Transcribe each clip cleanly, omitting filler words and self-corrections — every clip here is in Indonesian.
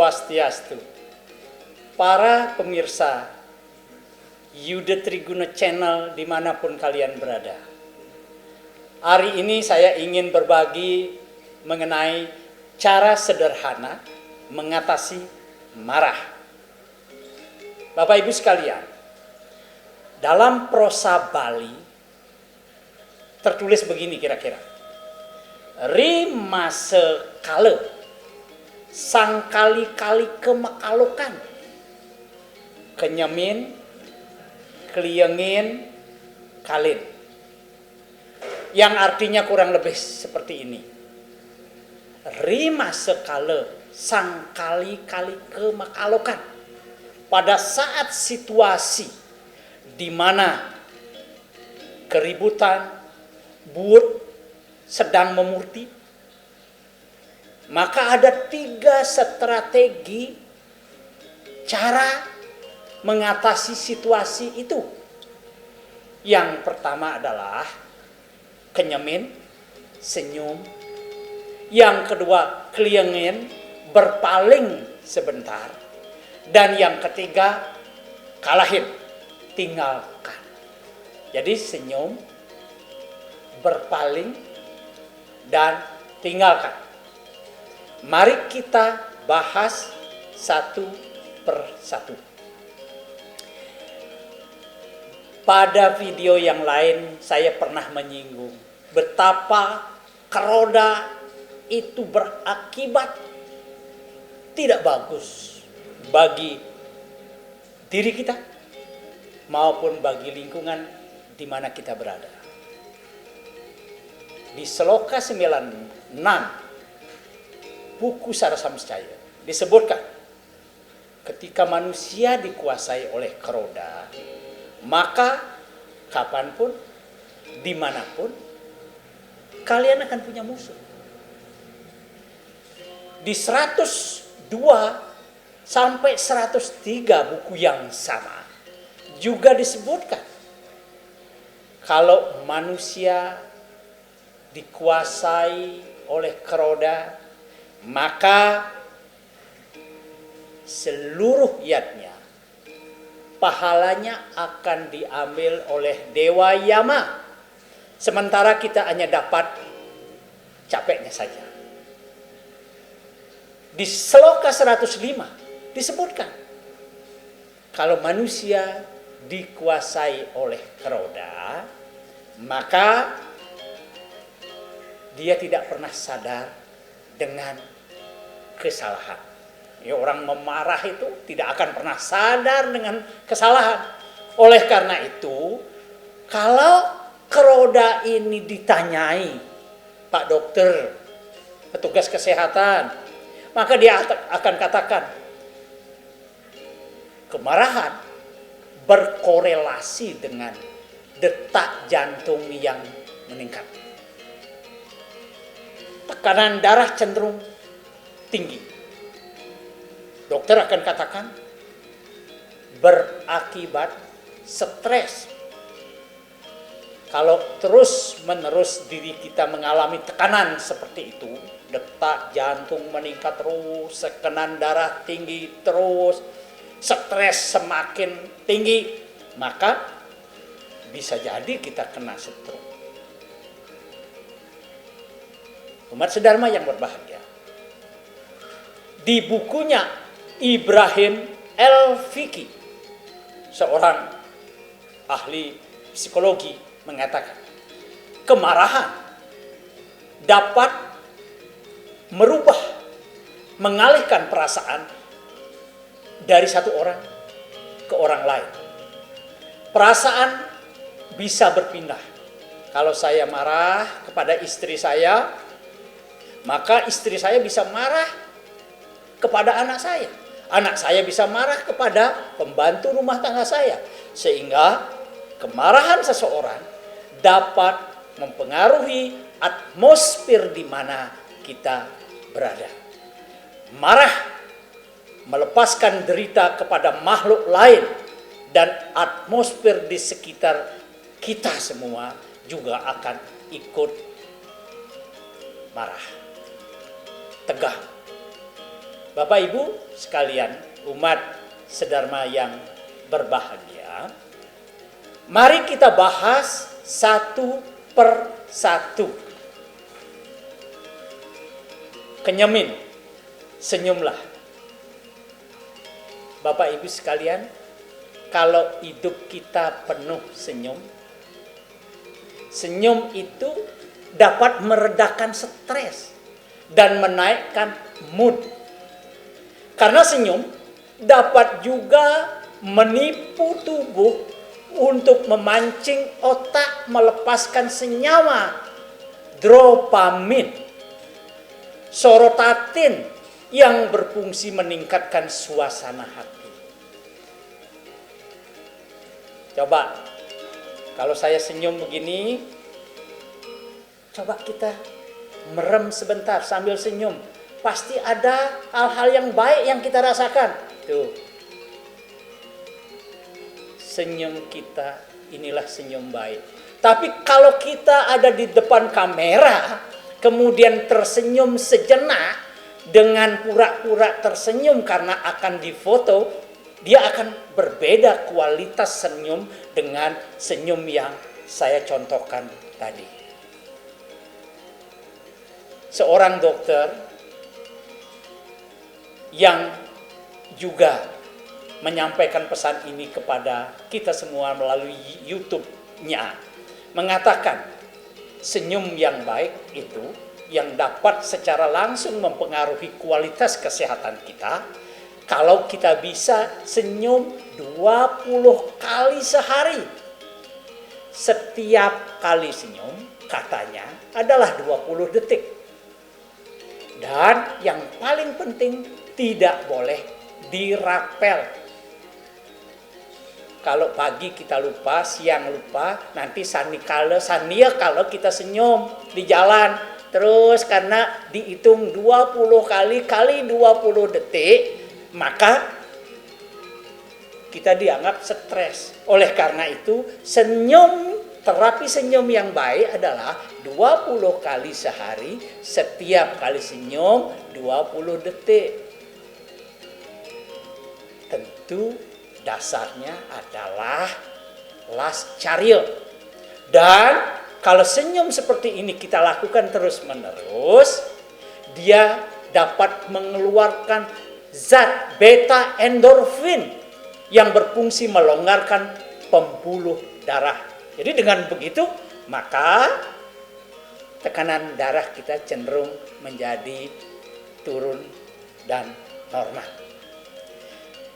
Swastiastu. Para pemirsa Yuda Triguna Channel dimanapun kalian berada. Hari ini saya ingin berbagi mengenai cara sederhana mengatasi marah. Bapak Ibu sekalian, dalam prosa Bali tertulis begini kira-kira. Rima sekale sang kali-kali kemakalokan, kenyemin, kliengin, kalin. Yang artinya kurang lebih seperti ini. Rima sekale sang kali-kali kemakalokan. Pada saat situasi di mana keributan, buut sedang memurti, maka ada 3 strategi cara mengatasi situasi itu. Yang pertama adalah kenyemin, senyum. Yang kedua, kliengin, berpaling sebentar. Dan yang ketiga, kalahin, tinggalkan. Jadi senyum, berpaling, dan tinggalkan. Mari kita bahas satu per satu. Pada video yang lain saya pernah menyinggung betapa keroda itu berakibat tidak bagus bagi diri kita maupun bagi lingkungan di mana kita berada. Di Seloka 96 buku Sarasamscaya disebutkan ketika manusia dikuasai oleh keroda, maka kapanpun, dimanapun, kalian akan punya musuh. Di 102 sampai 103 buku yang sama juga disebutkan kalau manusia dikuasai oleh keroda, maka seluruh yatnya, pahalanya akan diambil oleh Dewa Yama. Sementara kita hanya dapat capeknya saja. Di Seloka 105 disebutkan kalau manusia dikuasai oleh keroda, maka dia tidak pernah sadar dengan kesalahan. Ya, orang memarah itu tidak akan pernah sadar dengan kesalahan. Oleh karena itu, kalau keroda ini ditanyai, Pak Dokter, petugas kesehatan, maka dia akan katakan, kemarahan berkorelasi dengan detak jantung yang meningkat. Tekanan darah cenderung tinggi. Dokter akan katakan berakibat stres. Kalau terus-menerus diri kita mengalami tekanan seperti itu, detak jantung meningkat terus, tekanan darah tinggi terus, stres semakin tinggi, maka bisa jadi kita kena stroke. Umat sedharma yang berbahagia. Di bukunya Ibrahim El-Fiqi, seorang ahli psikologi, mengatakan kemarahan dapat merubah, mengalihkan perasaan dari satu orang ke orang lain. Perasaan bisa berpindah. Kalau saya marah kepada istri saya, maka istri saya bisa marah kepada anak saya. Anak saya bisa marah kepada pembantu rumah tangga saya. Sehingga kemarahan seseorang dapat mempengaruhi atmosfer di mana kita berada. Marah melepaskan derita kepada makhluk lain dan atmosfer di sekitar kita semua juga akan ikut marah, tegang. Bapak Ibu sekalian, umat sedharma yang berbahagia, mari kita bahas satu per satu. Kenyemin, senyumlah. Bapak Ibu sekalian, kalau hidup kita penuh senyum, senyum itu dapat meredakan stres dan menaikkan mood. Karena senyum dapat juga menipu tubuh untuk memancing otak melepaskan senyawa dopamin, sorotatin yang berfungsi meningkatkan suasana hati. Coba, kalau saya senyum begini, coba kita merem sebentar sambil senyum. Pasti ada hal-hal yang baik yang kita rasakan. Tuh. Senyum kita, inilah senyum baik. Tapi kalau kita ada di depan kamera, kemudian tersenyum sejenak, dengan pura-pura tersenyum karena akan difoto, dia akan berbeda kualitas senyum dengan senyum yang saya contohkan tadi. Seorang dokter yang juga menyampaikan pesan ini kepada kita semua melalui YouTube-nya, mengatakan senyum yang baik itu yang dapat secara langsung mempengaruhi kualitas kesehatan kita. Kalau kita bisa senyum 20 kali sehari. Setiap kali senyum katanya adalah 20 detik. Dan yang paling penting, tidak boleh dirapel. Kalau pagi kita lupa, siang lupa, nanti sania kalau kita senyum di jalan. Terus karena dihitung 20 kali 20 detik, maka kita dianggap stres. Oleh karena itu, terapi senyum yang baik adalah 20 kali sehari, setiap kali senyum 20 detik. Tentu dasarnya adalah last charil. Dan kalau senyum seperti ini kita lakukan terus-menerus, dia dapat mengeluarkan zat beta endorfin yang berfungsi melonggarkan pembuluh darah. Jadi dengan begitu, maka tekanan darah kita cenderung menjadi turun dan normal.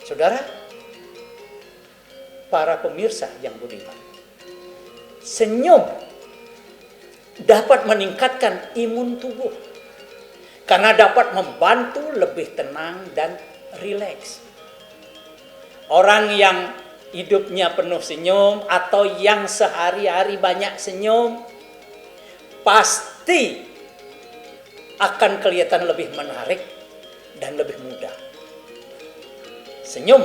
Saudara, para pemirsa yang budiman, senyum dapat meningkatkan imun tubuh karena dapat membantu lebih tenang dan rileks. Orang yang hidupnya penuh senyum atau yang sehari-hari banyak senyum pasti akan kelihatan lebih menarik dan lebih mudah. Senyum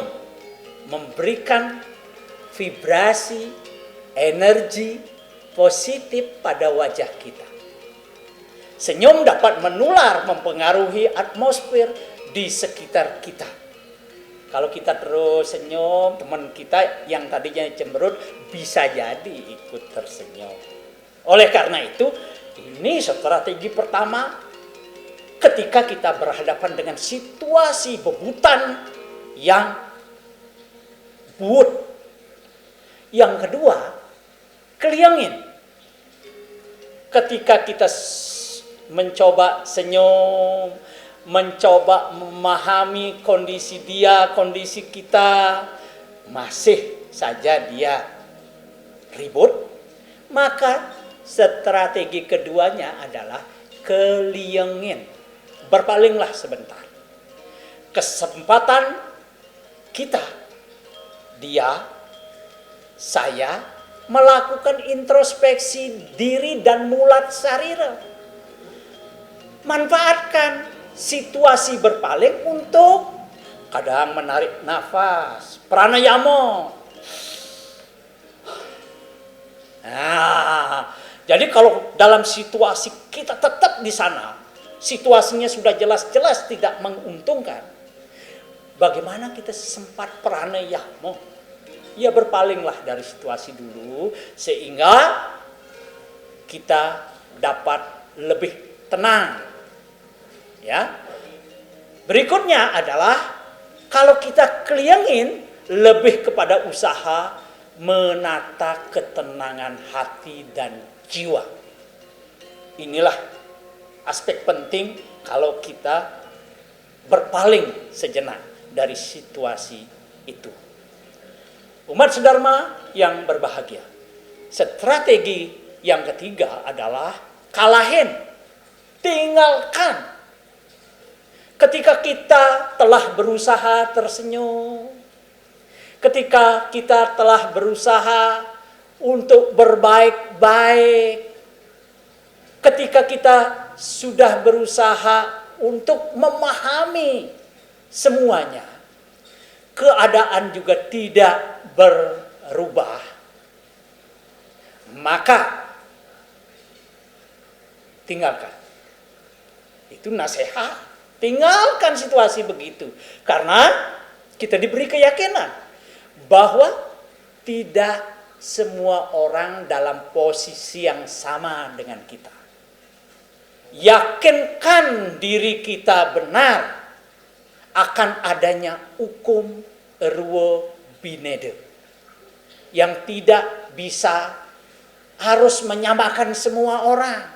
memberikan vibrasi, energi positif pada wajah kita. Senyum dapat menular, mempengaruhi atmosfer di sekitar kita. Kalau kita terus senyum, teman kita yang tadinya cemberut bisa jadi ikut tersenyum. Oleh karena itu, ini strategi pertama ketika kita berhadapan dengan situasi bebutan yang buut. Yang kedua, keliangin. Ketika kita mencoba senyum, mencoba memahami kondisi dia, kondisi kita, masih saja dia ribut, maka strategi keduanya adalah keliangin. Berpalinglah sebentar. Kesempatan kita, dia, saya melakukan introspeksi diri dan mulat sarira. Manfaatkan situasi berpaling untuk kadang menarik nafas, pranayama. Nah, jadi kalau dalam situasi kita tetap di sana, situasinya sudah jelas-jelas tidak menguntungkan, bagaimana kita sempat pranayama? Ya berpalinglah dari situasi dulu sehingga kita dapat lebih tenang. Ya. Berikutnya adalah kalau kita kelingin lebih kepada usaha menata ketenangan hati dan jiwa. Inilah aspek penting kalau kita berpaling sejenak dari situasi itu. Umat sedharma yang berbahagia. Strategi yang ketiga adalah kalahin, tinggalkan. Ketika kita telah berusaha tersenyum, ketika kita telah berusaha untuk berbaik-baik, ketika kita sudah berusaha untuk memahami semuanya, keadaan juga tidak berubah, maka tinggalkan. Itu nasihat. Tinggalkan situasi begitu. Karena kita diberi keyakinan bahwa tidak semua orang dalam posisi yang sama dengan kita. Yakinkan diri kita benar akan adanya hukum Ruwa Bineda yang tidak bisa harus menyamakan semua orang.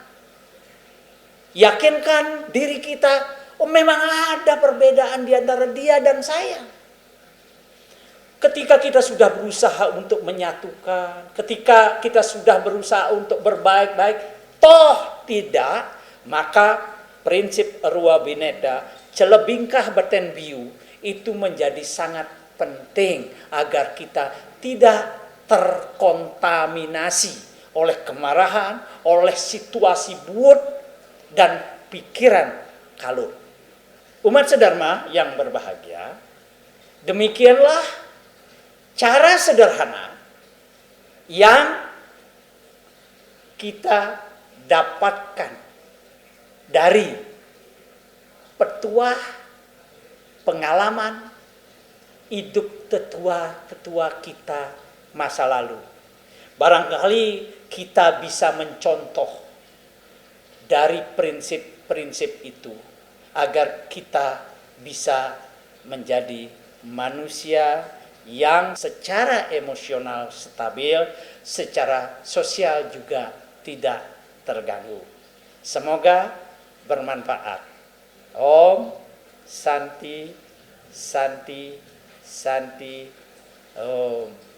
Yakinkan diri kita, memang ada perbedaan di antara dia dan saya. Ketika kita sudah berusaha untuk menyatukan, ketika kita sudah berusaha untuk berbaik-baik, toh tidak, maka prinsip Ruwa Bineda, celebingkah beten biu, itu menjadi sangat penting agar kita tidak terkontaminasi oleh kemarahan, oleh situasi buut dan pikiran kalut. Umat sedharma yang berbahagia, demikianlah cara sederhana yang kita dapatkan dari petuah pengalaman hidup tetua-tetua kita masa lalu. Barangkali kita bisa mencontoh dari prinsip-prinsip itu agar kita bisa menjadi manusia yang secara emosional stabil, secara sosial juga tidak terganggu. Semoga bermanfaat. Om Santi Santi Santi Om.